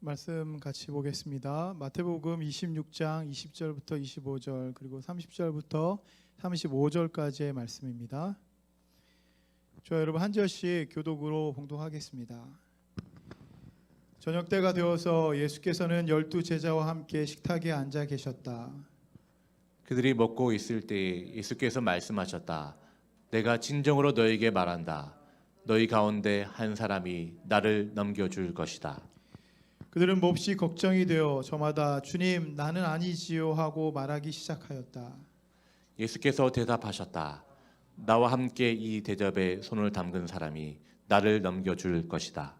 말씀 같이 보겠습니다. 마태복음 26장 20절부터 25절 그리고 30절부터 35절까지의 말씀입니다. 저와 여러분 한 절씩 교독으로 봉독하겠습니다. 저녁 때가 되어서 예수께서는 12 제자와 함께 식탁에 앉아 계셨다. 그들이 먹고 있을 때에 예수께서 말씀하셨다. 내가 진정으로 너에게 말한다. 너희 가운데 한 사람이 나를 넘겨줄 것이다. 그들은 몹시 걱정이 되어 저마다 주님 나는 아니지요 하고 말하기 시작하였다. 예수께서 대답하셨다. 나와 함께 이 대접에 손을 담근 사람이 나를 넘겨줄 것이다.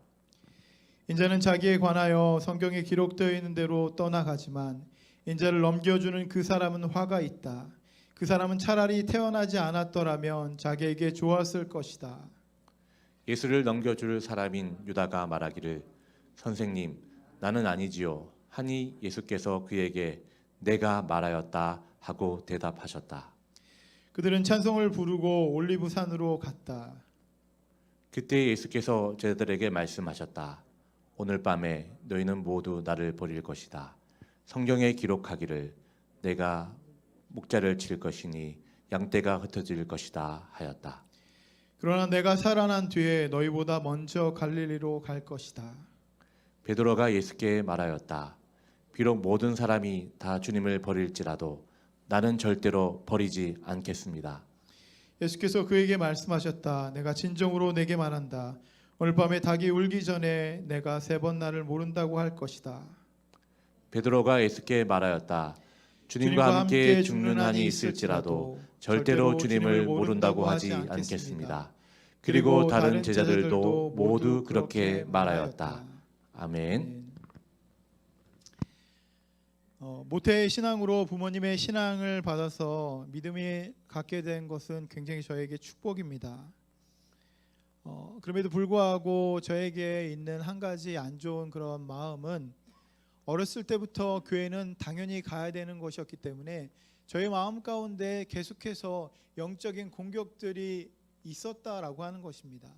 인자는 자기에 관하여 성경에 기록되어 있는 대로 떠나가지만 인자를 넘겨주는 그 사람은 화가 있다. 그 사람은 차라리 태어나지 않았더라면 자기에게 좋았을 것이다. 예수를 넘겨줄 사람인 유다가 말하기를 선생님 나는 아니지요 하니 예수께서 그에게 내가 말하였다 하고 대답하셨다. 그들은 찬송을 부르고 올리브산으로 갔다. 그때 예수께서 제자들에게 말씀하셨다. 오늘 밤에 너희는 모두 나를 버릴 것이다. 성경에 기록하기를 내가 목자를 칠 것이니 양떼가 흩어질 것이다 하였다. 그러나 내가 살아난 뒤에 너희보다 먼저 갈릴리로 갈 것이다. 베드로가 예수께 말하였다. 비록 모든 사람이 다 주님을 버릴지라도 나는 절대로 버리지 않겠습니다. 예수께서 그에게 말씀하셨다. 내가 진정으로 내게 말한다. 오늘 밤에 닭이 울기 전에 내가 3번 나를 모른다고 할 것이다. 베드로가 예수께 말하였다. 주님과 함께 죽는 한이 있을지라도 절대로 주님을 모른다고 하지 않겠습니다. 그리고 다른 제자들도 모두 그렇게 말하였다. 아멘. 모태의 신앙으로 부모님의 신앙을 받아서 믿음이 갖게 된 것은 굉장히 저에게 축복입니다. 그럼에도 불구하고 저에게 있는 한 가지 안 좋은 그런 마음은 어렸을 때부터 교회는 당연히 가야 되는 것이었기 때문에 저희 마음 가운데 계속해서 영적인 공격들이 있었다라고 하는 것입니다.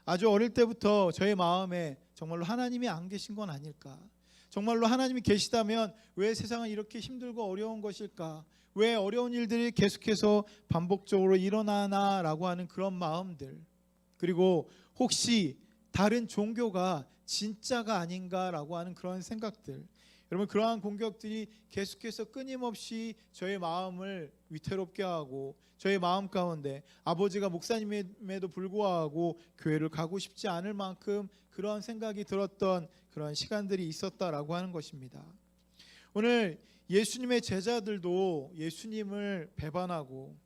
아주 어릴 때부터 저의 마음에 정말로 하나님이 안 계신 건 아닐까? 정말로 하나님이 계시다면 왜 세상은 이렇게 힘들고 어려운 것일까? 왜 어려운 일들이 계속해서 반복적으로 일어나나라고 하는 그런 마음들, 그리고 혹시 다른 종교가 진짜가 아닌가라고 하는 그런 생각들, 여러분 그러한 공격들이 계속해서 끊임없이 저의 마음을 위태롭게 하고 저의 마음 가운데 아버지가 목사님임에도 불구하고 교회를 가고 싶지 않을 만큼 그런 생각이 들었던 그런 시간들이 있었다라고 하는 것입니다. 오늘 예수님의 제자들도 예수님을 배반하고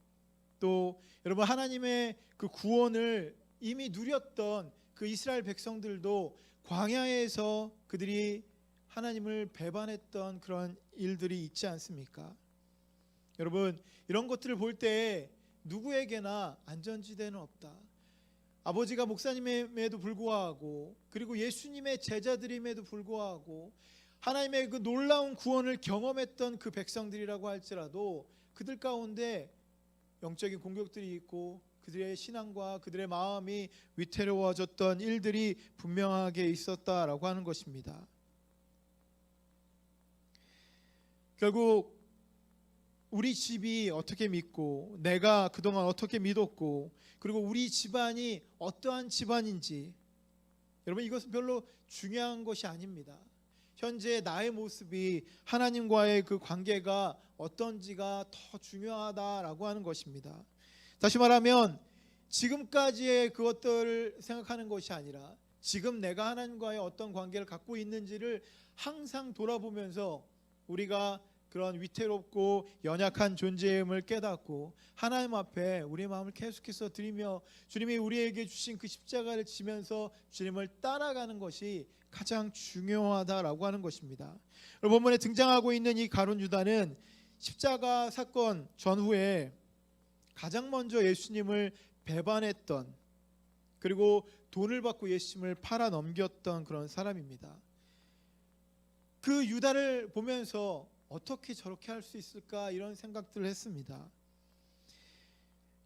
또 여러분 하나님의 그 구원을 이미 누렸던 그 이스라엘 백성들도 광야에서 그들이 하나님을 배반했던 그런 일들이 있지 않습니까? 여러분 이런 것들을 볼 때 누구에게나 안전지대는 없다. 아버지가 목사님임에도 불구하고 그리고 예수님의 제자들임에도 불구하고 하나님의 그 놀라운 구원을 경험했던 그 백성들이라고 할지라도 그들 가운데 영적인 공격들이 있고 그들의 신앙과 그들의 마음이 위태로워졌던 일들이 분명하게 있었다라고 하는 것입니다. 결국 우리 집이 어떻게 믿고 내가 그동안 어떻게 믿었고 그리고 우리 집안이 어떠한 집안인지 여러분 이것은 별로 중요한 것이 아닙니다. 현재 나의 모습이 하나님과의 그 관계가 어떤지가 더 중요하다라고 하는 것입니다. 다시 말하면 지금까지의 그것들을 생각하는 것이 아니라 지금 내가 하나님과의 어떤 관계를 갖고 있는지를 항상 돌아보면서 우리가 그런 위태롭고 연약한 존재임을 깨닫고 하나님 앞에 우리의 마음을 계속해서 드리며 주님이 우리에게 주신 그 십자가를 지면서 주님을 따라가는 것이 가장 중요하다라고 하는 것입니다. 본문에 등장하고 있는 이 가룟 유다는 십자가 사건 전후에 가장 먼저 예수님을 배반했던 그리고 돈을 받고 예수님을 팔아 넘겼던 그런 사람입니다. 그 유다를 보면서 어떻게 저렇게 할 수 있을까 이런 생각들을 했습니다.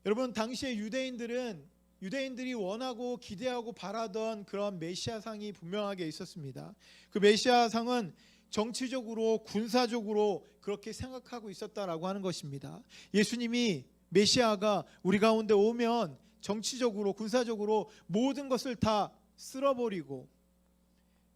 여러분 당시의 유대인들은 유대인들이 원하고 기대하고 바라던 그런 메시아상이 분명하게 있었습니다. 그 메시아상은 정치적으로 군사적으로 그렇게 생각하고 있었다라고 하는 것입니다. 예수님이 메시아가 우리 가운데 오면 정치적으로 군사적으로 모든 것을 다 쓸어버리고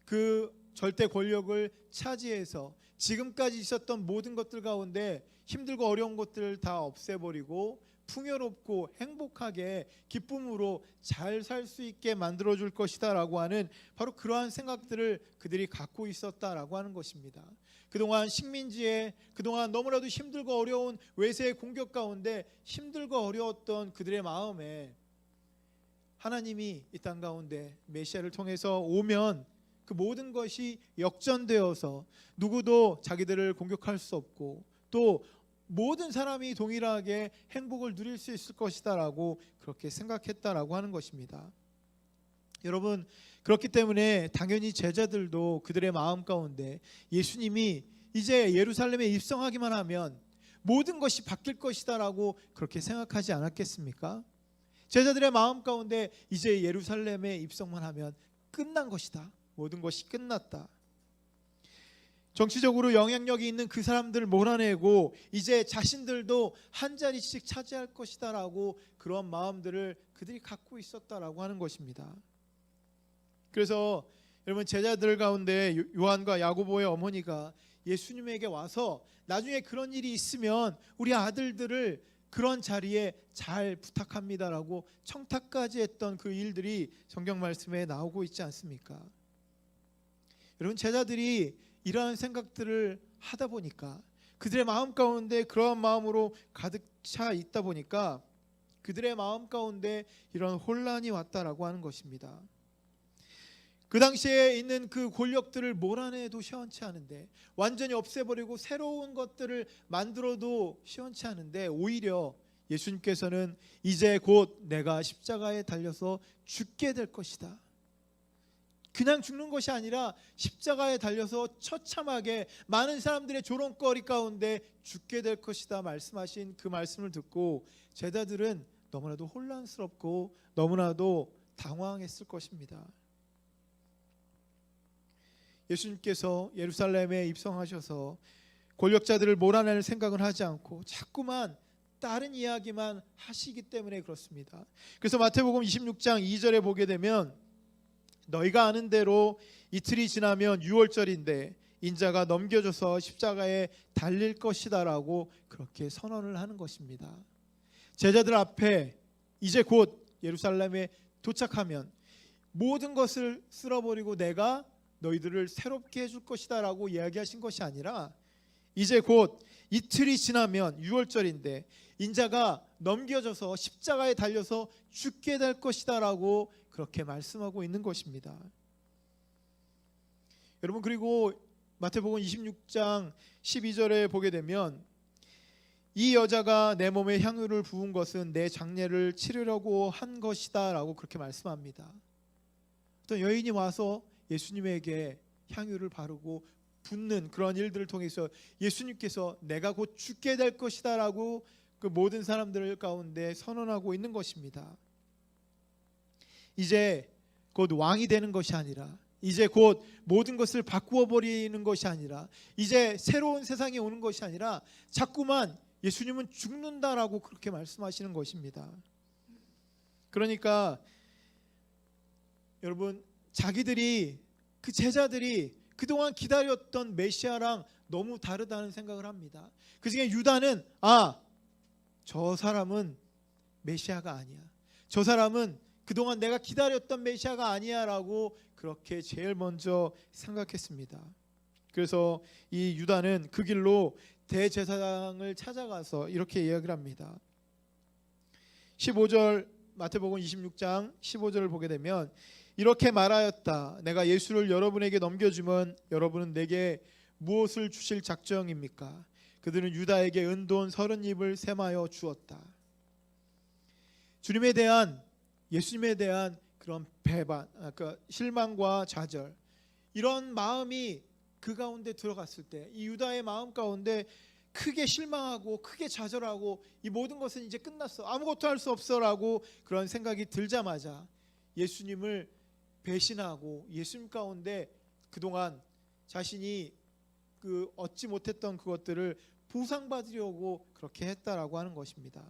그 절대 권력을 차지해서 지금까지 있었던 모든 것들 가운데 힘들고 어려운 것들을 다 없애버리고 풍요롭고 행복하게 기쁨으로 잘 살 수 있게 만들어줄 것이다라고 하는 바로 그러한 생각들을 그들이 갖고 있었다라고 하는 것입니다. 그동안 식민지에 그동안 너무나도 힘들고 어려운 외세의 공격 가운데 힘들고 어려웠던 그들의 마음에 하나님이 이 땅 가운데 메시아를 통해서 오면 그 모든 것이 역전되어서 누구도 자기들을 공격할 수 없고 또 모든 사람이 동일하게 행복을 누릴 수 있을 것이다라고 그렇게 생각했다라고 하는 것입니다. 여러분, 그렇기 때문에 당연히 제자들도 그들의 마음 가운데 예수님이 이제 예루살렘에 입성하기만 하면 모든 것이 바뀔 것이다라고 그렇게 생각하지 않았겠습니까? 제자들의 마음 가운데 이제 예루살렘에 입성만 하면 끝난 것이다. 모든 것이 끝났다. 정치적으로 영향력이 있는 그 사람들을 몰아내고 이제 자신들도 한 자리씩 차지할 것이다라고 그런 마음들을 그들이 갖고 있었다라고 하는 것입니다. 그래서 여러분, 제자들 가운데 요한과 야고보의 어머니가 예수님에게 와서 나중에 그런 일이 있으면 우리 아들들을 그런 자리에 잘 부탁합니다라고 청탁까지 했던 그 일들이 성경 말씀에 나오고 있지 않습니까? 여러분, 제자들이 이러한 생각들을 하다 보니까 그들의 마음 가운데 그러한 마음으로 가득 차 있다 보니까 그들의 마음 가운데 이런 혼란이 왔다라고 하는 것입니다. 그 당시에 있는 그 권력들을 몰아내도 시원치 않은데, 완전히 없애버리고 새로운 것들을 만들어도 시원치 않은데, 오히려 예수님께서는 이제 곧 내가 십자가에 달려서 죽게 될 것이다, 그냥 죽는 것이 아니라 십자가에 달려서 처참하게 많은 사람들의 조롱거리 가운데 죽게 될 것이다 말씀하신 그 말씀을 듣고 제자들은 너무나도 혼란스럽고 너무나도 당황했을 것입니다. 예수님께서 예루살렘에 입성하셔서 권력자들을 몰아낼 생각을 하지 않고 자꾸만 다른 이야기만 하시기 때문에 그렇습니다. 그래서 마태복음 26장 2절에 보게 되면 너희가 아는 대로 이틀이 지나면 유월절인데 인자가 넘겨져서 십자가에 달릴 것이다라고 그렇게 선언을 하는 것입니다. 제자들 앞에 이제 곧 예루살렘에 도착하면 모든 것을 쓸어버리고 내가 너희들을 새롭게 해줄 것이다라고 이야기하신 것이 아니라 이제 곧 이틀이 지나면 유월절인데 인자가 넘겨져서 십자가에 달려서 죽게 될 것이다라고 그렇게 말씀하고 있는 것입니다. 여러분, 그리고 마태복음 26장 12절에 보게 되면 이 여자가 내 몸에 향유를 부은 것은 내 장례를 치르려고 한 것이다라고 그렇게 말씀합니다. 어떤 여인이 와서 예수님에게 향유를 바르고 붓는 그런 일들을 통해서 예수님께서 내가 곧 죽게 될 것이다라고 그 모든 사람들 가운데 선언하고 있는 것입니다. 이제 곧 왕이 되는 것이 아니라, 이제 곧 모든 것을 바꾸어 버리는 것이 아니라, 이제 새로운 세상이 오는 것이 아니라 자꾸만 예수님은 죽는다라고 그렇게 말씀하시는 것입니다. 그러니까 여러분, 자기들이, 그 제자들이 그동안 기다렸던 메시아랑 너무 다르다는 생각을 합니다. 그 중에 유다는 저 사람은 메시아가 아니야, 저 사람은 그동안 내가 기다렸던 메시아가 아니야 라고 그렇게 제일 먼저 생각했습니다. 그래서 이 유다는 그 길로 대제사장을 찾아가서 이렇게 이야기를 합니다. 15절, 마태복음 26장 15절을 보게 되면 이렇게 말하였다. 내가 예수를 여러분에게 넘겨주면 여러분은 내게 무엇을 주실 작정입니까? 그들은 유다에게 은돈 30입을 셈하여 주었다. 주님에 대한, 예수님에 대한 그런 배반, 그러니까 실망과 좌절, 이런 마음이 그 가운데 들어갔을 때, 이 유다의 마음 가운데 크게 실망하고 크게 좌절하고 이 모든 것은 이제 끝났어, 아무것도 할 수 없어라고 그런 생각이 들자마자 예수님을 배신하고 예수님 가운데 그동안 자신이 얻지 못했던 그것들을 보상받으려고 그렇게 했다라고 하는 것입니다.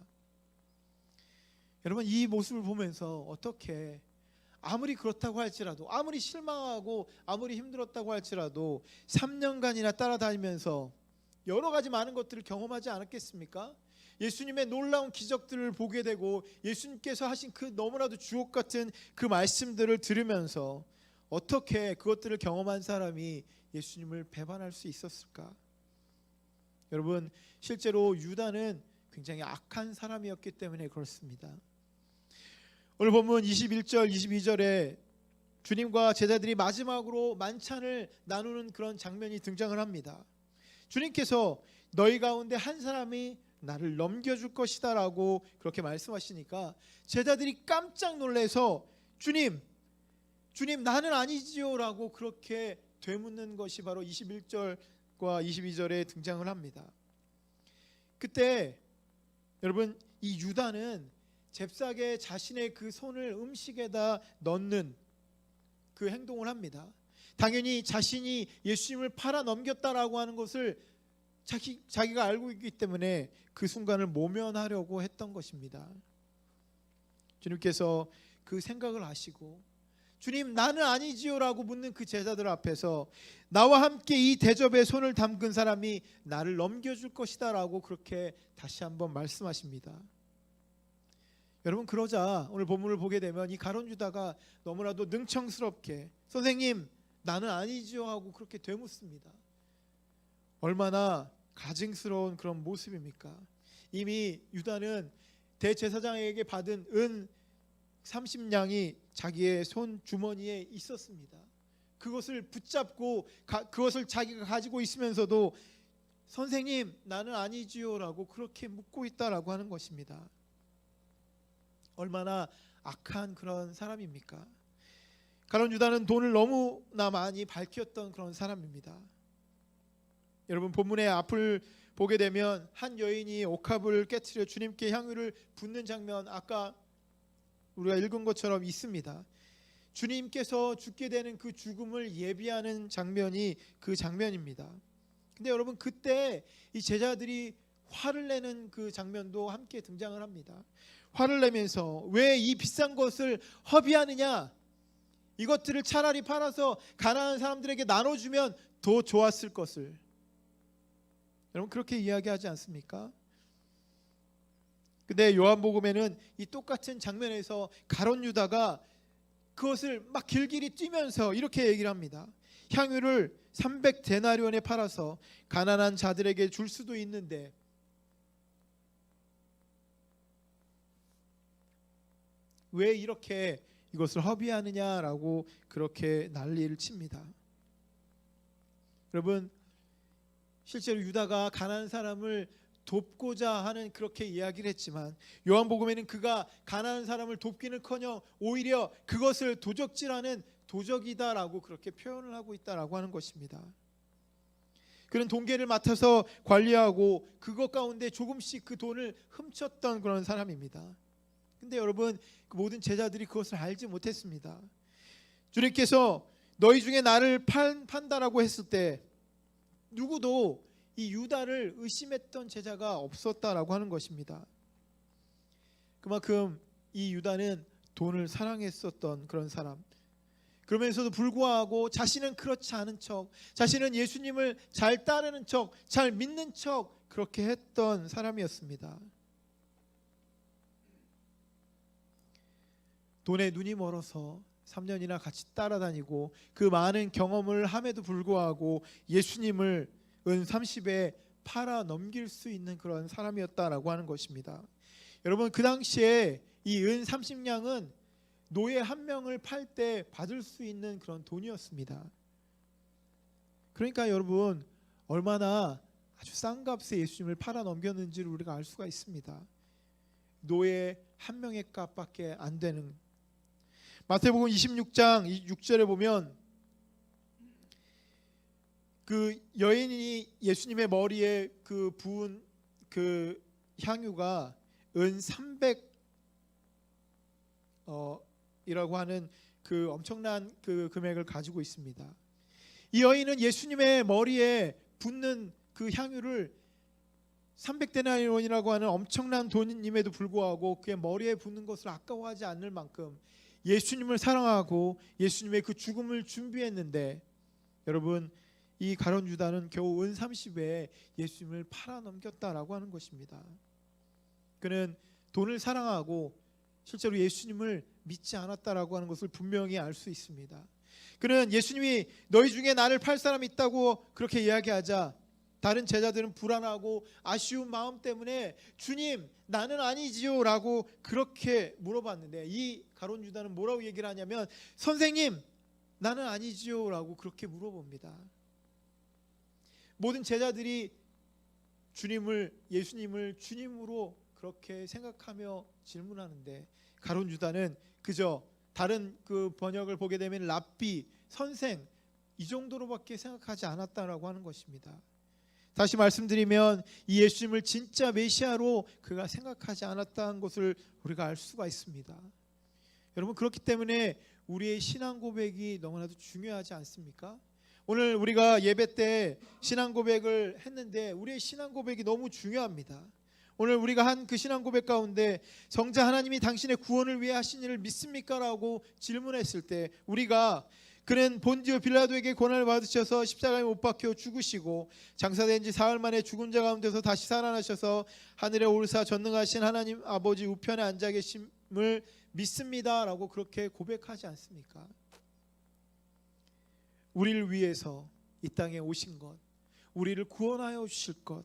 여러분, 이 모습을 보면서 어떻게 아무리 그렇다고 할지라도, 아무리 실망하고 아무리 힘들었다고 할지라도 3년간이나 따라다니면서 여러 가지 많은 것들을 경험하지 않았겠습니까? 예수님의 놀라운 기적들을 보게 되고 예수님께서 하신 그 너무나도 주옥 같은 그 말씀들을 들으면서 어떻게 그것들을 경험한 사람이 예수님을 배반할 수 있었을까? 여러분, 실제로 유다는 굉장히 악한 사람이었기 때문에 그렇습니다. 오늘 본문 21절 22절에 주님과 제자들이 마지막으로 만찬을 나누는 그런 장면이 등장을 합니다. 주님께서 너희 가운데 한 사람이 나를 넘겨줄 것이다 라고 그렇게 말씀하시니까 제자들이 깜짝 놀라서 주님 나는 아니지요 라고 그렇게 되묻는 것이 바로 21절과 22절에 등장을 합니다. 그때 여러분, 이 유다는 잽싸게 자신의 그 손을 음식에다 넣는 그 행동을 합니다. 당연히 자신이 예수님을 팔아 넘겼다라고 하는 것을 자기가 알고 있기 때문에 그 순간을 모면하려고 했던 것입니다. 주님께서 그 생각을 하시고 주님 나는 아니지요 라고 묻는 그 제자들 앞에서 나와 함께 이 대접에 손을 담근 사람이 나를 넘겨줄 것이다 라고 그렇게 다시 한번 말씀하십니다. 여러분, 그러자 오늘 본문을 보게 되면 이 가룟 유다가 너무나도 능청스럽게 선생님 나는 아니지요 하고 그렇게 되묻습니다. 얼마나 가증스러운 그런 모습입니까? 이미 유다는 대제사장에게 받은 은 30냥이 자기의 손 주머니에 있었습니다. 그것을 붙잡고 그것을 자기가 가지고 있으면서도 선생님 나는 아니지요 라고 그렇게 묻고 있다라고 하는 것입니다. 얼마나 악한 그런 사람입니까? 가룟 유다는 돈을 너무나 많이 밝혔던 그런 사람입니다. 여러분, 본문의 앞을 보게 되면 한 여인이 옥합을 깨트려 주님께 향유를 붓는 장면, 아까 우리가 읽은 것처럼 있습니다. 주님께서 죽게 되는 그 죽음을 예비하는 장면이 그 장면입니다. 근데 여러분, 그때 이 제자들이 화를 내는 그 장면도 함께 등장을 합니다. 화를 내면서 왜 이 비싼 것을 허비하느냐, 이것들을 차라리 팔아서 가난한 사람들에게 나눠주면 더 좋았을 것을. 여러분, 그렇게 이야기하지 않습니까? 근데 요한복음에는 이 똑같은 장면에서 가룟 유다가 그것을 막 길길이 뛰면서 이렇게 얘기를 합니다. 향유를 300데나리온에 팔아서 가난한 자들에게 줄 수도 있는데 왜 이렇게 이것을 허비하느냐라고 그렇게 난리를 칩니다. 여러분, 실제로 유다가 가난한 사람을 돕고자 하는 그렇게 이야기를 했지만 요한복음에는 그가 가난한 사람을 돕기는커녕 오히려 그것을 도적질하는 도적이다라고 그렇게 표현을 하고 있다라고 하는 것입니다. 그는 동계를 맡아서 관리하고 그것 가운데 조금씩 그 돈을 훔쳤던 그런 사람입니다. 근데 여러분, 그 모든 제자들이 그것을 알지 못했습니다. 주님께서 너희 중에 나를 판다라고 했을 때 누구도 이 유다를 의심했던 제자가 없었다라고 하는 것입니다. 그만큼 이 유다는 돈을 사랑했었던 그런 사람, 그러면서도 불구하고 자신은 그렇지 않은 척, 자신은 예수님을 잘 따르는 척, 잘 믿는 척 그렇게 했던 사람이었습니다. 돈에 눈이 멀어서 3년이나 같이 따라다니고 그 많은 경험을 함에도 불구하고 예수님을 은 30에 팔아 넘길 수 있는 그런 사람이었다라고 하는 것입니다. 여러분, 그 당시에 이 은 30냥은 노예 한 명을 팔 때 받을 수 있는 그런 돈이었습니다. 그러니까 여러분, 얼마나 아주 싼 값에 예수님을 팔아 넘겼는지를 우리가 알 수가 있습니다. 노예 한 명의 값밖에 안 되는. 마태복음 26장 6절에 보면 그 여인이 예수님의 머리에 그 부은 그 향유가 은 300 이라고 하는 그 엄청난 그 금액을 가지고 있습니다. 이 여인은 예수님의 머리에 붓는 그 향유를 300데나리온이라고 하는 엄청난 돈임에도 불구하고 그의 머리에 붓는 것을 아까워하지 않을 만큼 예수님을 사랑하고 예수님의 그 죽음을 준비했는데, 여러분, 이 가룟 유다는 겨우 은 30에 예수님을 팔아넘겼다라고 하는 것입니다. 그는 돈을 사랑하고 실제로 예수님을 믿지 않았다라고 하는 것을 분명히 알 수 있습니다. 그는 예수님이 너희 중에 나를 팔 사람이 있다고 그렇게 이야기하자 다른 제자들은 불안하고 아쉬운 마음 때문에 주님 나는 아니지요 라고 그렇게 물어봤는데, 이 가룟 유다는 뭐라고 얘기를 하냐면 선생님 나는 아니지요 라고 그렇게 물어봅니다. 모든 제자들이 예수님을 주님으로 그렇게 생각하며 질문하는데, 가룟 유다는 그저 다른 그 번역을 보게 되면 랍비, 선생 이 정도로밖에 생각하지 않았다라고 하는 것입니다. 다시 말씀드리면 이 예수님을 진짜 메시아로 그가 생각하지 않았다는 것을 우리가 알 수가 있습니다. 여러분, 그렇기 때문에 우리의 신앙 고백이 너무나도 중요하지 않습니까? 오늘 우리가 예배 때 신앙 고백을 했는데 우리의 신앙 고백이 너무 중요합니다. 오늘 우리가 한 그 신앙 고백 가운데 성자 하나님이 당신의 구원을 위해 하신 일을 믿습니까? 라고 질문했을 때 우리가 그는 본디오 빌라도에게 고난을 받으셔서 십자가에 못 박혀 죽으시고 장사된 지 사흘 만에 죽은 자 가운데서 다시 살아나셔서 하늘에 오르사 전능하신 하나님 아버지 우편에 앉아 계심을 믿습니다 라고 그렇게 고백하지 않습니까? 우리를 위해서 이 땅에 오신 것, 우리를 구원하여 주실 것,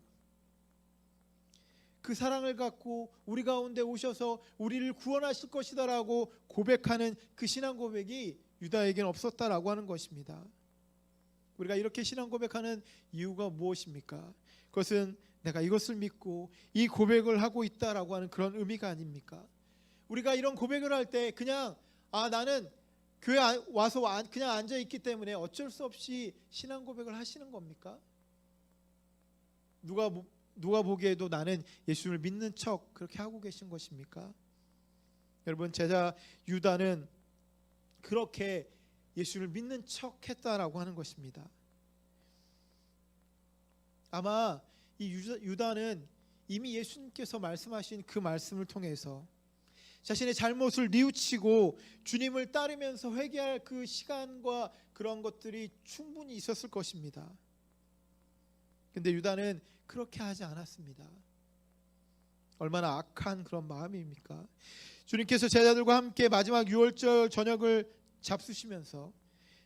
그 사랑을 갖고 우리 가운데 오셔서 우리를 구원하실 것이다 라고 고백하는 그 신앙 고백이 유다에게는 없었다라고 하는 것입니다. 우리가 이렇게 신앙 고백하는 이유가 무엇입니까? 그것은 내가 이것을 믿고 이 고백을 하고 있다라고 하는 그런 의미가 아닙니까? 우리가 이런 고백을 할 때 그냥 나는 교회 와서 그냥 앉아있기 때문에 어쩔 수 없이 신앙 고백을 하시는 겁니까? 누가 보기에도 나는 예수를 믿는 척 그렇게 하고 계신 것입니까? 여러분, 제자 유다는 그렇게 예수를 믿는 척 했다라고 하는 것입니다. 아마 이 유다는 이미 예수님께서 말씀하신 그 말씀을 통해서 자신의 잘못을 뉘우치고 주님을 따르면서 회개할 그 시간과 그런 것들이 충분히 있었을 것입니다. 근데 유다는 그렇게 하지 않았습니다. 얼마나 악한 그런 마음입니까? 주님께서 제자들과 함께 마지막 유월절 저녁을 잡수시면서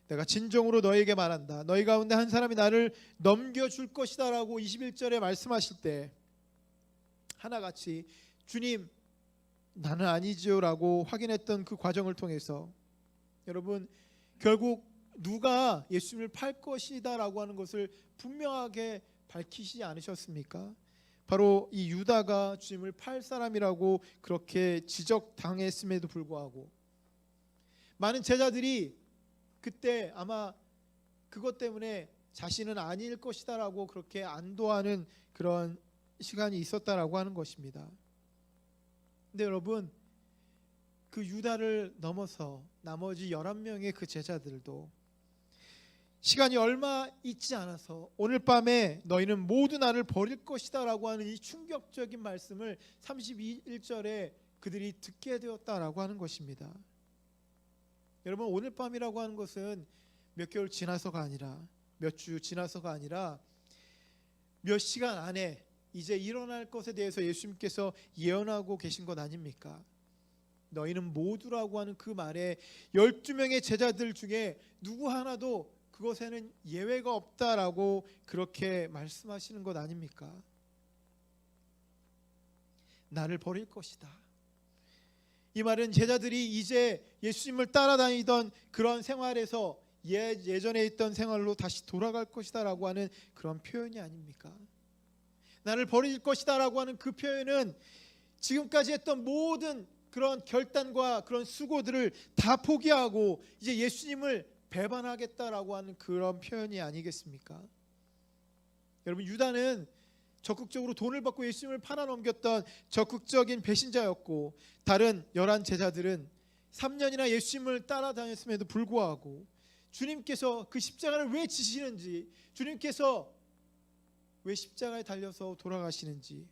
내가 진정으로 너에게 말한다, 너희 가운데 한 사람이 나를 넘겨줄 것이다 라고 21절에 말씀하실 때 하나같이 주님 나는 아니지요 라고 확인했던 그 과정을 통해서 여러분, 결국 누가 예수님을 팔 것이다 라고 하는 것을 분명하게 밝히시지 않으셨습니까? 바로 이 유다가 주님을 팔 사람이라고 그렇게 지적당했음에도 불구하고 많은 제자들이 그때 아마 그것 때문에 자신은 아닐 것이다 라고 그렇게 안도하는 그런 시간이 있었다라고 하는 것입니다. 근데 여러분, 그 유다를 넘어서 나머지 11명의 그 제자들도 시간이 얼마 있지 않아서 오늘 밤에 너희는 모두 나를 버릴 것이다 라고 하는 이 충격적인 말씀을 31절에 그들이 듣게 되었다라고 하는 것입니다. 여러분, 오늘 밤이라고 하는 것은 몇 개월 지나서가 아니라 몇 주 지나서가 아니라 몇 시간 안에 이제 일어날 것에 대해서 예수님께서 예언하고 계신 것 아닙니까? 너희는 모두라고 하는 그 말에 12명의 제자들 중에 누구 하나도 그것에는 예외가 없다라고 그렇게 말씀하시는 것 아닙니까? 나를 버릴 것이다. 이 말은 제자들이 이제 예수님을 따라다니던 그런 생활에서 예전에 있던 생활로 다시 돌아갈 것이다 라고 하는 그런 표현이 아닙니까? 나를 버릴 것이다 라고 하는 그 표현은 지금까지 했던 모든 그런 결단과 그런 수고들을 다 포기하고 이제 예수님을 배반하겠다라고 하는 그런 표현이 아니겠습니까? 여러분, 유다는 적극적으로 돈을 받고 예수님을 팔아넘겼던 적극적인 배신자였고, 다른 11 제자들은 3년이나 예수님을 따라다녔음에도 불구하고 주님께서 그 십자가를 왜 지시는지, 주님께서 왜 십자가에 달려서 돌아가시는지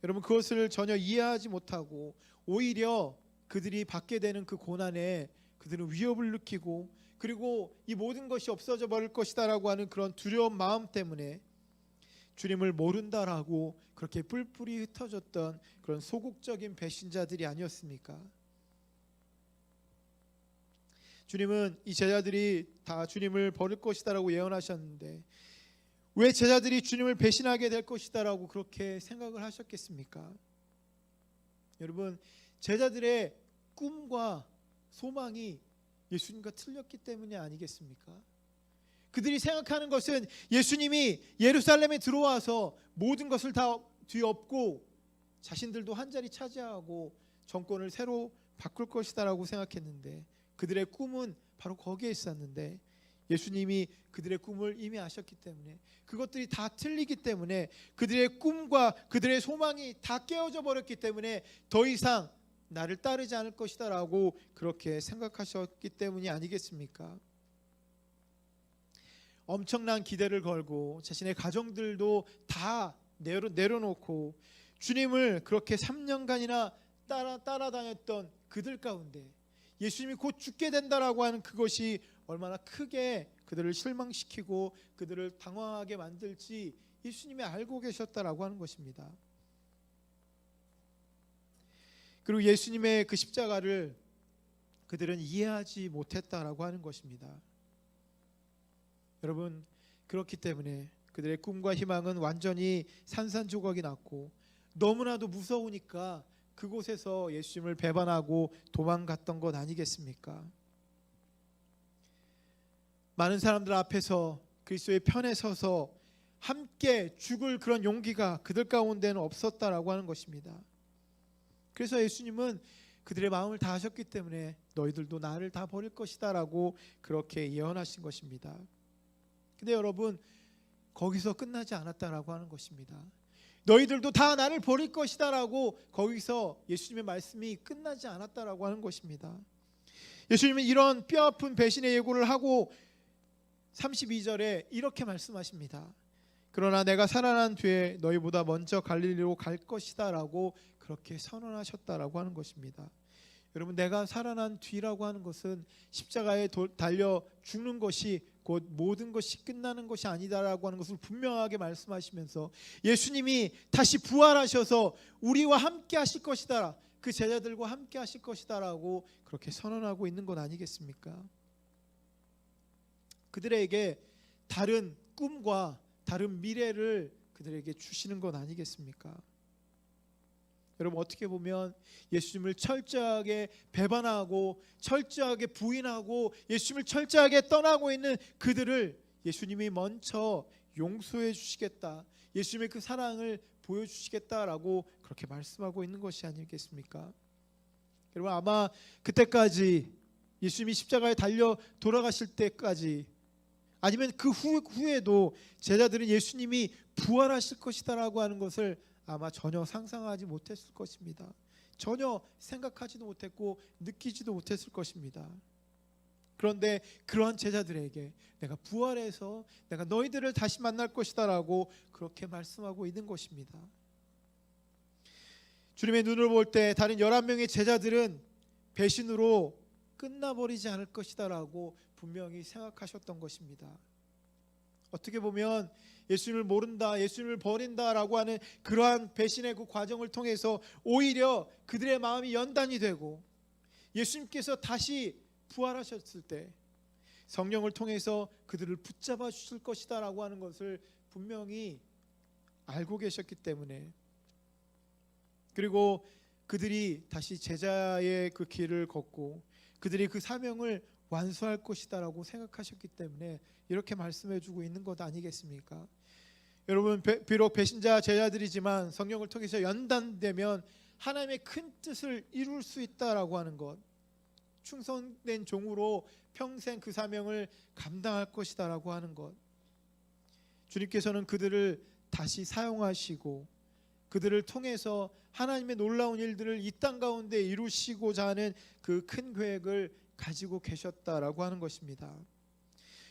여러분, 그것을 전혀 이해하지 못하고 오히려 그들이 받게 되는 그 고난에 그들은 위협을 느끼고, 그리고 이 모든 것이 없어져 버릴 것이다라고 하는 그런 두려운 마음 때문에 주님을 모른다라고 그렇게 뿔뿔이 흩어졌던 그런 소극적인 배신자들이 아니었습니까? 주님은 이 제자들이 다 주님을 버릴 것이다라고 예언하셨는데 왜 제자들이 주님을 배신하게 될 것이다라고 그렇게 생각을 하셨겠습니까? 여러분, 제자들의 꿈과 소망이 예수님과 틀렸기 때문이 아니겠습니까? 그들이 생각하는 것은 예수님이 예루살렘에 들어와서 모든 것을 다 뒤엎고 자신들도 한 자리 차지하고 정권을 새로 바꿀 것이다라고 생각했는데, 그들의 꿈은 바로 거기에 있었는데 예수님이 그들의 꿈을 이미 아셨기 때문에, 그것들이 다 틀리기 때문에, 그들의 꿈과 그들의 소망이 다 깨어져 버렸기 때문에 더 이상 나를 따르지 않을 것이다라고 그렇게 생각하셨기 때문이 아니겠습니까? 엄청난 기대를 걸고 자신의 가정들도 다 내려놓고 주님을 그렇게 3년간이나 따라다녔던 그들 가운데 예수님이 곧 죽게 된다라고 하는 그것이 얼마나 크게 그들을 실망시키고 그들을 당황하게 만들지 예수님이 알고 계셨다라고 하는 것입니다. 그리고 예수님의 그 십자가를 그들은 이해하지 못했다라고 하는 것입니다. 여러분, 그렇기 때문에 그들의 꿈과 희망은 완전히 산산조각이 났고 너무나도 무서우니까 그곳에서 예수님을 배반하고 도망갔던 것 아니겠습니까? 많은 사람들 앞에서 그리스도의 편에 서서 함께 죽을 그런 용기가 그들 가운데는 없었다라고 하는 것입니다. 그래서 예수님은 그들의 마음을 다 하셨기 때문에 너희들도 나를 다 버릴 것이다 라고 그렇게 예언하신 것입니다. 근데 여러분, 거기서 끝나지 않았다라고 하는 것입니다. 너희들도 다 나를 버릴 것이다 라고 거기서 예수님의 말씀이 끝나지 않았다라고 하는 것입니다. 예수님은 이런 뼈아픈 배신의 예고를 하고 32절에 이렇게 말씀하십니다. 그러나 내가 살아난 뒤에 너희보다 먼저 갈릴리로 갈 것이다 라고 그렇게 선언하셨다라고 하는 것입니다. 여러분, 내가 살아난 뒤라고 하는 것은 십자가에 달려 죽는 것이 곧 모든 것이 끝나는 것이 아니다라고 하는 것을 분명하게 말씀하시면서 예수님이 다시 부활하셔서 우리와 함께 하실 것이다, 그 제자들과 함께 하실 것이다라고 그렇게 선언하고 있는 것 아니겠습니까? 그들에게 다른 꿈과 다른 미래를 그들에게 주시는 것 아니겠습니까? 여러분, 어떻게 보면 예수님을 철저하게 배반하고 철저하게 부인하고 예수님을 철저하게 떠나고 있는 그들을 예수님이 먼저 용서해 주시겠다, 예수님의 그 사랑을 보여주시겠다라고 그렇게 말씀하고 있는 것이 아니겠습니까? 여러분, 아마 그때까지 예수님이 십자가에 달려 돌아가실 때까지 아니면 그 후에도 제자들은 예수님이 부활하실 것이다라고 하는 것을 아마 전혀 상상하지 못했을 것입니다. 전혀 생각하지도 못했고 느끼지도 못했을 것입니다. 그런데 그러한 제자들에게 내가 부활해서 내가 너희들을 다시 만날 것이다라고 그렇게 말씀하고 있는 것입니다. 주님의 눈을 볼 때 다른 11명의 제자들은 배신으로 끝나버리지 않을 것이다라고 분명히 생각하셨던 것입니다. 어떻게 보면 예수님을 모른다, 예수님을 버린다라고 하는 그러한 배신의 그 과정을 통해서 오히려 그들의 마음이 연단이 되고 예수님께서 다시 부활하셨을 때 성령을 통해서 그들을 붙잡아 주실 것이다라고 하는 것을 분명히 알고 계셨기 때문에, 그리고 그들이 다시 제자의 그 길을 걷고 그들이 그 사명을 완수할 것이다라고 생각하셨기 때문에 이렇게 말씀해주고 있는 것 아니겠습니까? 여러분, 비록 배신자 제자들이지만 성령을 통해서 연단되면 하나님의 큰 뜻을 이룰 수 있다라고 하는 것, 충성된 종으로 평생 그 사명을 감당할 것이다라고 하는 것, 주님께서는 그들을 다시 사용하시고 그들을 통해서 하나님의 놀라운 일들을 이 땅 가운데 이루시고자 하는 그 큰 계획을 가지고 계셨다라고 하는 것입니다.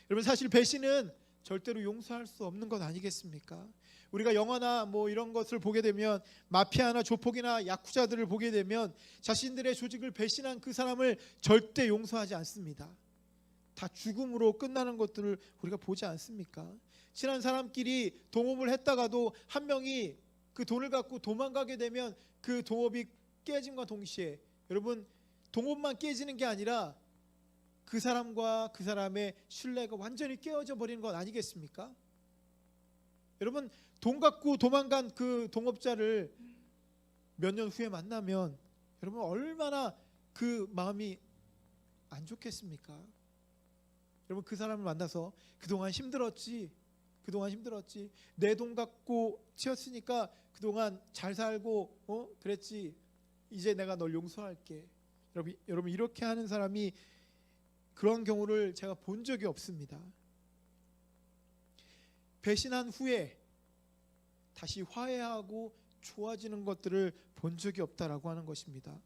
여러분, 사실 배신은 절대로 용서할 수 없는 것 아니겠습니까? 우리가 영화나 뭐 이런 것을 보게 되면 마피아나 조폭이나 야쿠자들을 보게 되면 자신들의 조직을 배신한 그 사람을 절대 용서하지 않습니다. 다 죽음으로 끝나는 것들을 우리가 보지 않습니까? 친한 사람끼리 동업을 했다가도 한 명이 그 돈을 갖고 도망가게 되면 그 동업이 깨짐과 동시에, 여러분, 동업만 깨지는 게 아니라 그 사람과 그 사람의 신뢰가 완전히 깨어져 버리는 것 아니겠습니까? 여러분, 돈 갖고 도망간 그 동업자를 몇 년 후에 만나면 여러분 얼마나 그 마음이 안 좋겠습니까? 여러분, 그 사람을 만나서 그동안 힘들었지, 내 돈 갖고 치웠으니까 그동안 잘 살고 그랬지, 이제 내가 널 용서할게. 여러분 이렇게 하는 사람이, 그런 경우를 제가 본 적이 없습니다. 배신한 후에 다시 화해하고 좋아지는 것들을 본 적이 없다라고 하는 것입니다.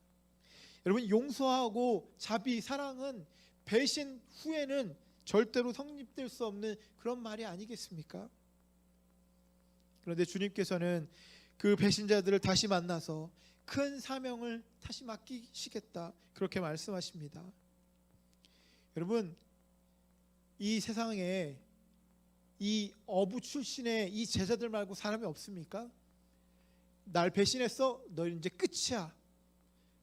여러분, 용서하고 자비, 사랑은 배신 후에는 절대로 성립될 수 없는 그런 말이 아니겠습니까? 그런데 주님께서는 그 배신자들을 다시 만나서 큰 사명을 다시 맡기시겠다, 그렇게 말씀하십니다. 여러분, 이 세상에 이 어부 출신의 이 제자들 말고 사람이 없습니까? 날 배신했어? 너 이제 끝이야.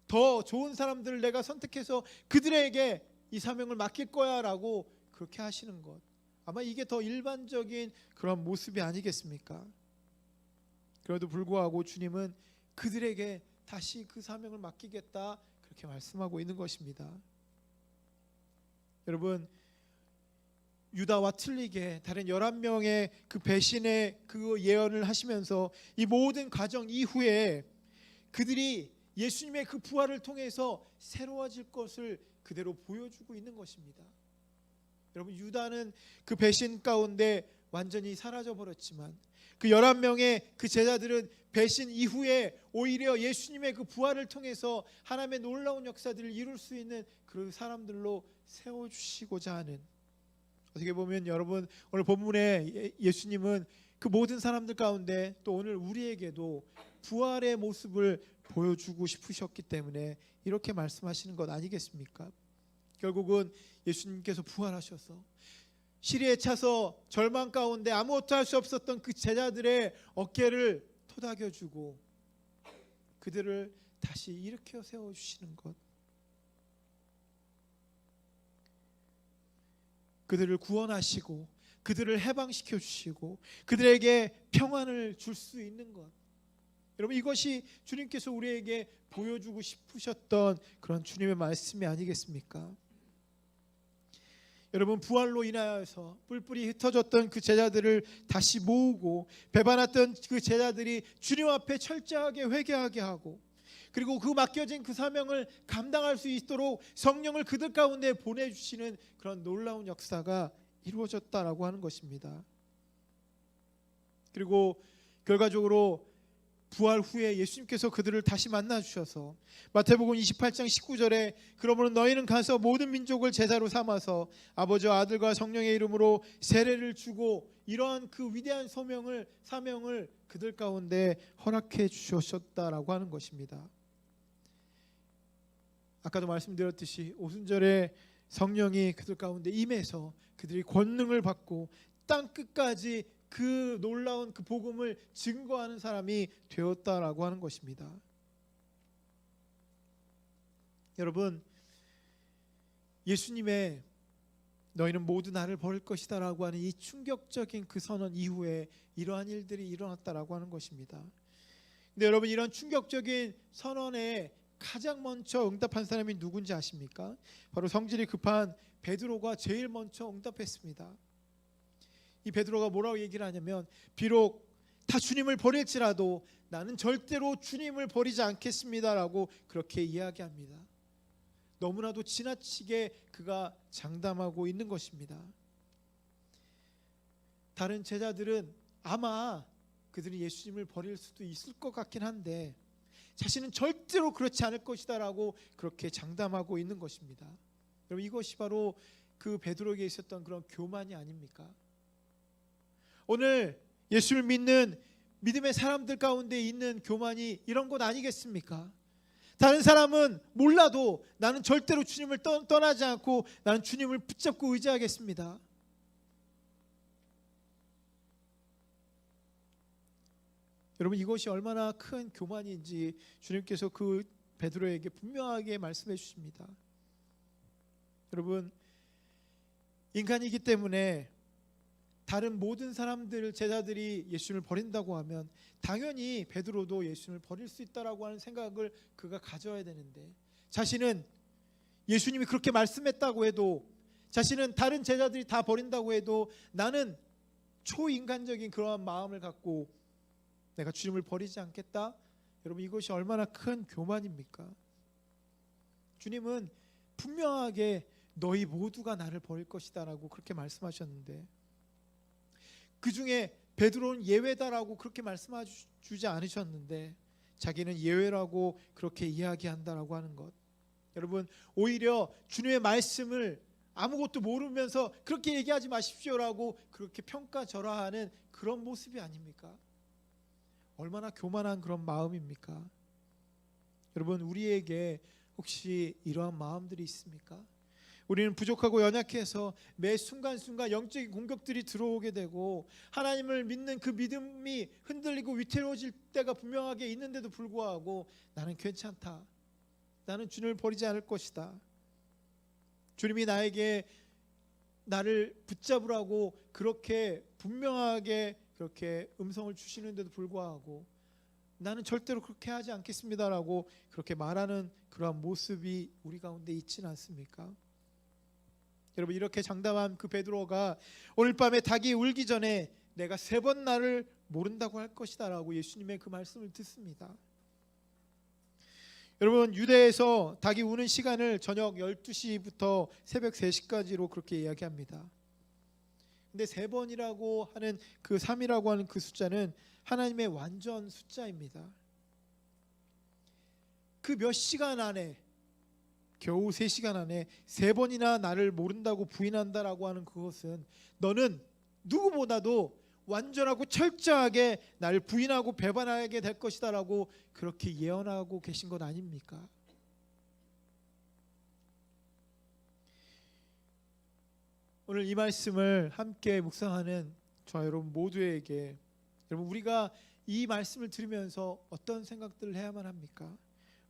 더 좋은 사람들을 내가 선택해서 그들에게 이 사명을 맡길 거야 라고 그렇게 하시는 것, 아마 이게 더 일반적인 그런 모습이 아니겠습니까? 그래도 불구하고 주님은 그들에게 다시 그 사명을 맡기겠다, 그렇게 말씀하고 있는 것입니다. 여러분, 유다와 틀리게 다른 11명의 그 배신의 그 예언을 하시면서 이 모든 과정 이후에 그들이 예수님의 그 부활을 통해서 새로워질 것을 그대로 보여주고 있는 것입니다. 여러분, 유다는 그 배신 가운데 완전히 사라져 버렸지만 그 11명의 그 제자들은 배신 이후에 오히려 예수님의 그 부활을 통해서 하나님의 놀라운 역사들을 이룰 수 있는 그 사람들로 세워주시고자 하는, 어떻게 보면 여러분 오늘 본문에 예수님은 그 모든 사람들 가운데 또 오늘 우리에게도 부활의 모습을 보여주고 싶으셨기 때문에 이렇게 말씀하시는 것 아니겠습니까? 결국은 예수님께서 부활하셔서 시리에 차서 절망 가운데 아무것도 할 수 없었던 그 제자들의 어깨를 토닥여주고 그들을 다시 일으켜 세워주시는 것, 그들을 구원하시고 그들을 해방시켜 주시고 그들에게 평안을 줄 수 있는 것, 여러분, 이것이 주님께서 우리에게 보여주고 싶으셨던 그런 주님의 말씀이 아니겠습니까? 여러분, 부활로 인하여서 뿔뿔이 흩어졌던 그 제자들을 다시 모으고 배반했던 그 제자들이 주님 앞에 철저하게 회개하게 하고, 그리고 그 맡겨진 그 사명을 감당할 수 있도록 성령을 그들 가운데 보내주시는 그런 놀라운 역사가 이루어졌다라고 하는 것입니다. 그리고 결과적으로 부활 후에 예수님께서 그들을 다시 만나 주셔서 마태복음 28장 19절에 그러므로 너희는 가서 모든 민족을 제자로 삼아서 아버지와 아들과 성령의 이름으로 세례를 주고, 이러한 그 위대한 사명을 그들 가운데 허락해 주셨다라고 하는 것입니다. 아까도 말씀드렸듯이 오순절에 성령이 그들 가운데 임해서 그들이 권능을 받고 땅 끝까지 그 놀라운 그 복음을 증거하는 사람이 되었다라고 하는 것입니다. 여러분, 예수님의 너희는 모두 나를 버릴 것이다 라고 하는 이 충격적인 그 선언 이후에 이러한 일들이 일어났다라고 하는 것입니다. 근데 여러분, 이런 충격적인 선언에 가장 먼저 응답한 사람이 누군지 아십니까? 바로 성질이 급한 베드로가 제일 먼저 응답했습니다. 이 베드로가 뭐라고 얘기를 하냐면, 비록 다 주님을 버릴지라도 나는 절대로 주님을 버리지 않겠습니다라고 그렇게 이야기합니다. 너무나도 지나치게 그가 장담하고 있는 것입니다. 다른 제자들은 아마 그들이 예수님을 버릴 수도 있을 것 같긴 한데 자신은 절대로 그렇지 않을 것이다라고 그렇게 장담하고 있는 것입니다. 여러분, 이것이 바로 그 베드로에게 있었던 그런 교만이 아닙니까? 오늘 예수를 믿는 믿음의 사람들 가운데 있는 교만이 이런 것 아니겠습니까? 다른 사람은 몰라도 나는 절대로 주님을 떠나지 않고 나는 주님을 붙잡고 의지하겠습니다. 여러분, 이것이 얼마나 큰 교만인지 주님께서 그 베드로에게 분명하게 말씀해 주십니다. 여러분, 인간이기 때문에 다른 모든 사람들, 제자들이 예수님을 버린다고 하면 당연히 베드로도 예수님을 버릴 수 있다라고 하는 생각을 그가 가져야 되는데, 자신은 예수님이 그렇게 말씀했다고 해도, 자신은 다른 제자들이 다 버린다고 해도 나는 초인간적인 그러한 마음을 갖고 내가 주님을 버리지 않겠다. 여러분, 이것이 얼마나 큰 교만입니까? 주님은 분명하게 너희 모두가 나를 버릴 것이다 라고 그렇게 말씀하셨는데, 그 중에 베드로는 예외다라고 그렇게 말씀해주지 않으셨는데 자기는 예외라고 그렇게 이야기한다라고 하는 것, 여러분, 오히려 주님의 말씀을 아무것도 모르면서 그렇게 얘기하지 마십시오라고 그렇게 평가절하하는 그런 모습이 아닙니까? 얼마나 교만한 그런 마음입니까? 여러분, 우리에게 혹시 이러한 마음들이 있습니까? 우리는 부족하고 연약해서 매 순간순간 영적인 공격들이 들어오게 되고 하나님을 믿는 그 믿음이 흔들리고 위태로워질 때가 분명하게 있는데도 불구하고 나는 괜찮다, 나는 주님을 버리지 않을 것이다, 주님이 나에게 나를 붙잡으라고 그렇게 분명하게 그렇게 음성을 주시는데도 불구하고 나는 절대로 그렇게 하지 않겠습니다라고 그렇게 말하는 그러한 모습이 우리 가운데 있지는 않습니까? 여러분, 이렇게 장담한 그 베드로가 오늘 밤에 닭이 울기 전에 내가 3번 나를 모른다고 할 것이다 라고 예수님의 그 말씀을 듣습니다. 여러분, 유대에서 닭이 우는 시간을 저녁 12시부터 새벽 3시까지로 그렇게 이야기합니다. 근데 3번이라고 하는 그 3이라고 하는 그 숫자는 하나님의 완전 숫자입니다. 그 몇 시간 안에, 겨우 3시간 안에 3번이나 나를 모른다고 부인한다라고 하는 그것은 너는 누구보다도 완전하고 철저하게 나를 부인하고 배반하게 될 것이다 라고 그렇게 예언하고 계신 것 아닙니까? 오늘 이 말씀을 함께 묵상하는 저 여러분 모두에게, 여러분, 우리가 이 말씀을 들으면서 어떤 생각들을 해야만 합니까?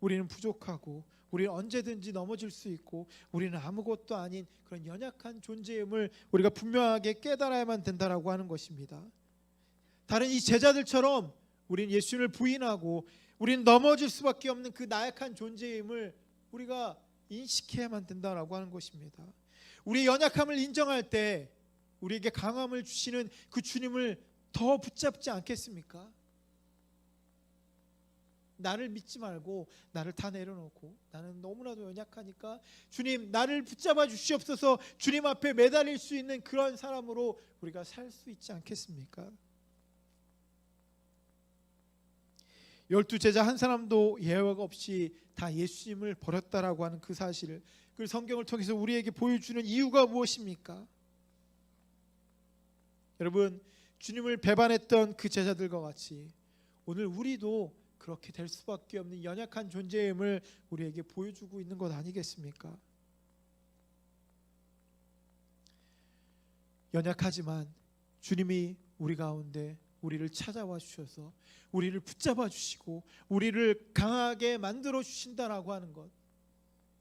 우리는 부족하고 우리는 언제든지 넘어질 수 있고 우리는 아무것도 아닌 그런 연약한 존재임을 우리가 분명하게 깨달아야만 된다라고 하는 것입니다. 다른 이 제자들처럼 우리는 예수님을 부인하고 우리는 넘어질 수밖에 없는 그 나약한 존재임을 우리가 인식해야만 된다라고 하는 것입니다. 우리의 연약함을 인정할 때 우리에게 강함을 주시는 그 주님을 더 붙잡지 않겠습니까? 나를 믿지 말고 나를 다 내려놓고 나는 너무나도 연약하니까 주님 나를 붙잡아 주시옵소서, 주님 앞에 매달릴 수 있는 그런 사람으로 우리가 살 수 있지 않겠습니까? 12제자 한 사람도 예외가 없이 다 예수님을 버렸다라고 하는 그 사실을, 그 성경을 통해서 우리에게 보여주는 이유가 무엇입니까? 여러분, 주님을 배반했던 그 제자들과 같이 오늘 우리도 그렇게 될 수밖에 없는 연약한 존재임을 우리에게 보여주고 있는 것 아니겠습니까? 연약하지만 주님이 우리 가운데 우리를 찾아와 주셔서 우리를 붙잡아 주시고 우리를 강하게 만들어 주신다라고 하는 것,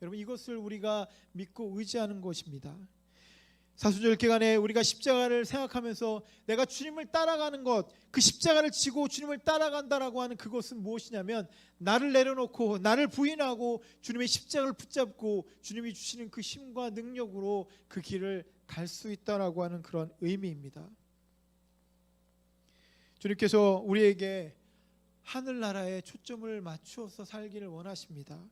여러분, 이것을 우리가 믿고 의지하는 것입니다. 사순절 기간에 우리가 십자가를 생각하면서 내가 주님을 따라가는 것, 그 십자가를 지고 주님을 따라간다라고 하는 그것은 무엇이냐면 나를 내려놓고 나를 부인하고 주님의 십자가를 붙잡고 주님이 주시는 그 힘과 능력으로 그 길을 갈 수 있다라고 하는 그런 의미입니다. 주님께서 우리에게 하늘나라에 초점을 맞추어서 살기를 원하십니다.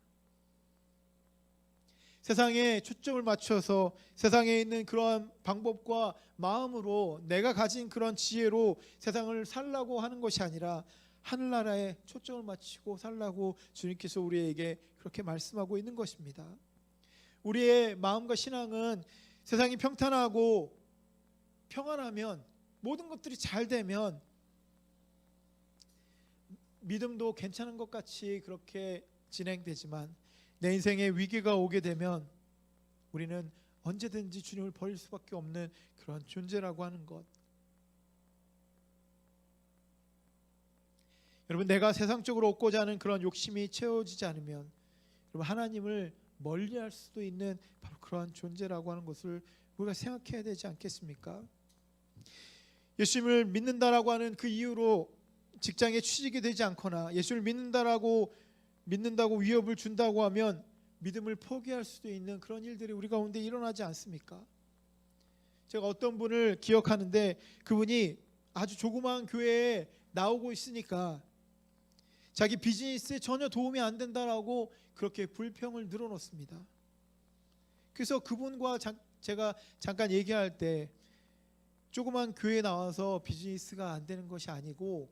세상에 초점을 맞춰서 세상에 있는 그러한 방법과 마음으로 내가 가진 그런 지혜로 세상을 살라고 하는 것이 아니라 하늘나라에 초점을 맞추고 살라고 주님께서 우리에게 그렇게 말씀하고 있는 것입니다. 우리의 마음과 신앙은 세상이 평탄하고 평안하면, 모든 것들이 잘 되면 믿음도 괜찮은 것 같이 그렇게 진행되지만, 내 인생에 위기가 오게 되면 우리는 언제든지 주님을 버릴 수밖에 없는 그런 존재라고 하는 것. 여러분, 내가 세상적으로 얻고자 하는 그런 욕심이 채워지지 않으면 여러분, 하나님을 멀리할 수도 있는 바로 그러한 존재라고 하는 것을 우리가 생각해야 되지 않겠습니까? 예수님을 믿는다라고 하는 그 이유로 직장에 취직이 되지 않거나, 예수를 믿는다고 위협을 준다고 하면 믿음을 포기할 수도 있는 그런 일들이 우리 가운데 일어나지 않습니까? 제가 어떤 분을 기억하는데, 그분이 아주 조그마한 교회에 나오고 있으니까 자기 비즈니스에 전혀 도움이 안 된다라고 그렇게 불평을 늘어놓습니다. 그래서 그분과 제가 잠깐 얘기할 때, 조그만 교회에 나와서 비즈니스가 안 되는 것이 아니고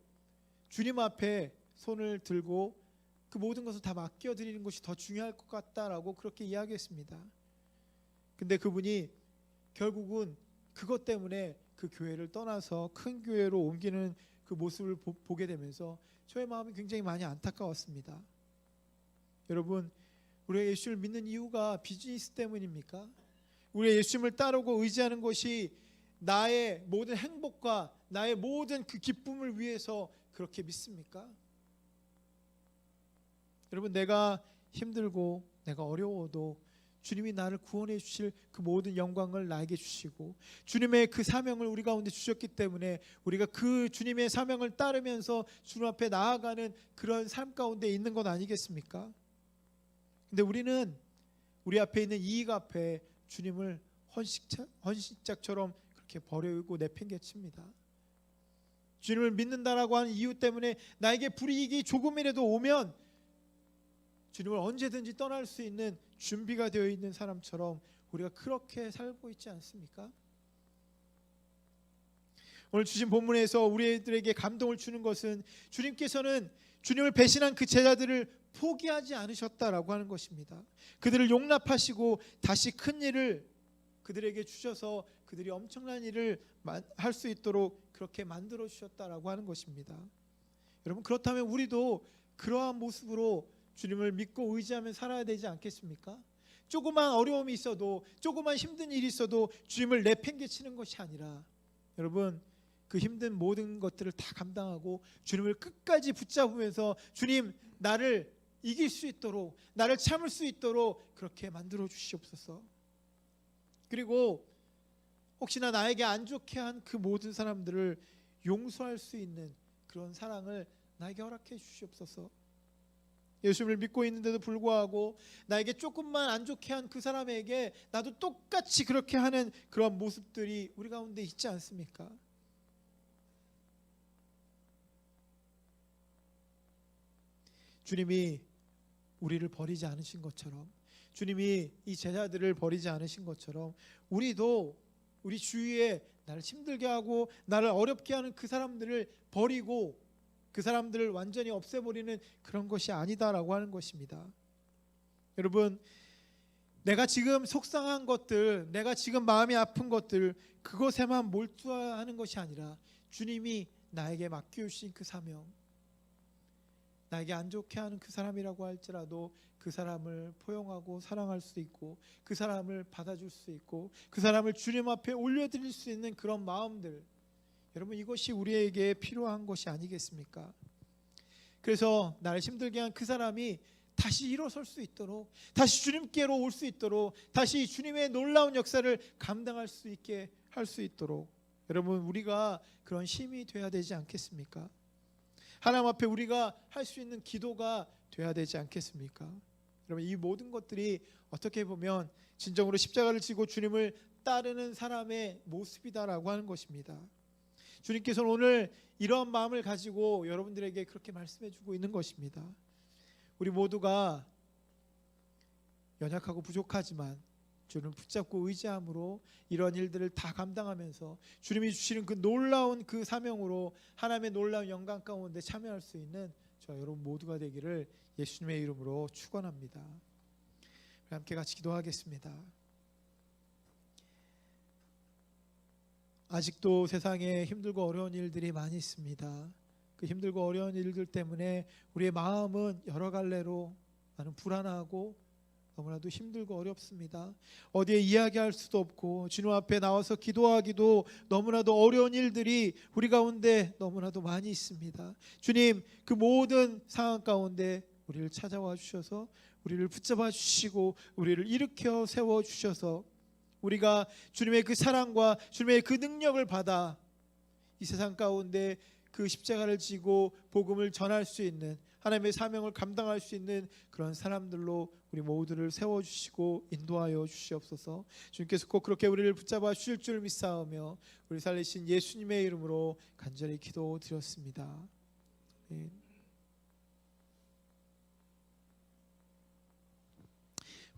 주님 앞에 손을 들고 그 모든 것을 다 맡겨드리는 것이 더 중요할 것 같다라고 그렇게 이야기했습니다. 근데 그분이 결국은 그것 때문에 그 교회를 떠나서 큰 교회로 옮기는 그 모습을 보게 되면서 저의 마음이 굉장히 많이 안타까웠습니다. 여러분, 우리가 예수를 믿는 이유가 비즈니스 때문입니까? 우리가 예수님을 따르고 의지하는 것이 나의 모든 행복과 나의 모든 그 기쁨을 위해서 그렇게 믿습니까? 여러분, 내가 힘들고 내가 어려워도 주님이 나를 구원해 주실 그 모든 영광을 나에게 주시고, 주님의 그 사명을 우리 가운데 주셨기 때문에 우리가 그 주님의 사명을 따르면서 주님 앞에 나아가는 그런 삶 가운데 있는 것 아니겠습니까? 근데 우리는 우리 앞에 있는 이익 앞에 주님을 헌신짝처럼 그렇게 버리고 내팽개칩니다. 주님을 믿는다라고 하는 이유 때문에 나에게 불이익이 조금이라도 오면 주님을 언제든지 떠날 수 있는 준비가 되어 있는 사람처럼 우리가 그렇게 살고 있지 않습니까? 오늘 주신 본문에서 우리들에게 감동을 주는 것은, 주님께서는 주님을 배신한 그 제자들을 포기하지 않으셨다라고 하는 것입니다. 그들을 용납하시고 다시 큰 일을 그들에게 주셔서 그들이 엄청난 일을 할 수 있도록 그렇게 만들어 주셨다라고 하는 것입니다. 여러분, 그렇다면 우리도 그러한 모습으로 주님을 믿고 의지하며 살아야 되지 않겠습니까? 조그만 어려움이 있어도, 조그만 힘든 일이 있어도 주님을 내팽개치는 것이 아니라, 여러분, 그 힘든 모든 것들을 다 감당하고 주님을 끝까지 붙잡으면서 주님, 나를 이길 수 있도록, 나를 참을 수 있도록 그렇게 만들어 주시옵소서. 그리고 혹시나 나에게 안 좋게 한 그 모든 사람들을 용서할 수 있는 그런 사랑을 나에게 허락해 주시옵소서. 예수님을 믿고 있는데도 불구하고 나에게 조금만 안 좋게 한 그 사람에게 나도 똑같이 그렇게 하는 그런 모습들이 우리 가운데 있지 않습니까? 주님이 우리를 버리지 않으신 것처럼, 주님이 이 제자들을 버리지 않으신 것처럼, 우리도 우리 주위에 나를 힘들게 하고 나를 어렵게 하는 그 사람들을 버리고 그 사람들을 완전히 없애버리는 그런 것이 아니다라고 하는 것입니다. 여러분, 내가 지금 속상한 것들, 내가 지금 마음이 아픈 것들, 그것에만 몰두하는 것이 아니라 주님이 나에게 맡겨주신 그 사명, 나에게 안 좋게 하는 그 사람이라고 할지라도 그 사람을 포용하고 사랑할 수 있고, 그 사람을 받아줄 수 있고, 그 사람을 주님 앞에 올려드릴 수 있는 그런 마음들, 여러분, 이것이 우리에게 필요한 것이 아니겠습니까? 그래서 나를 힘들게 한 그 사람이 다시 일어설 수 있도록, 다시 주님께로 올 수 있도록, 다시 주님의 놀라운 역사를 감당할 수 있게 할 수 있도록, 여러분, 우리가 그런 힘이 돼야 되지 않겠습니까? 하나님 앞에 우리가 할 수 있는 기도가 돼야 되지 않겠습니까? 여러분, 이 모든 것들이 어떻게 보면 진정으로 십자가를 지고 주님을 따르는 사람의 모습이다라고 하는 것입니다. 주님께서는 오늘 이러한 마음을 가지고 여러분들에게 그렇게 말씀해 주고 있는 것입니다. 우리 모두가 연약하고 부족하지만 주를 붙잡고 의지함으로 이런 일들을 다 감당하면서 주님이 주시는 그 놀라운 그 사명으로 하나님의 놀라운 영광 가운데 참여할 수 있는 저 여러분 모두가 되기를 예수님의 이름으로 축원합니다. 함께 같이 기도하겠습니다. 아직도 세상에 힘들고 어려운 일들이 많이 있습니다. 그 힘들고 어려운 일들 때문에 우리의 마음은 여러 갈래로 나는 불안하고 너무나도 힘들고 어렵습니다. 어디에 이야기할 수도 없고 주님 앞에 나와서 기도하기도 너무나도 어려운 일들이 우리 가운데 너무나도 많이 있습니다. 주님, 그 모든 상황 가운데 우리를 찾아와 주셔서 우리를 붙잡아 주시고 우리를 일으켜 세워 주셔서 우리가 주님의 그 사랑과 주님의 그 능력을 받아 이 세상 가운데 그 십자가를 지고 복음을 전할 수 있는 하나님의 사명을 감당할 수 있는 그런 사람들로 우리 모두를 세워주시고 인도하여 주시옵소서. 주님께서 꼭 그렇게 우리를 붙잡아 주실 줄 믿사오며 우리 살리신 예수님의 이름으로 간절히 기도드렸습니다. 네.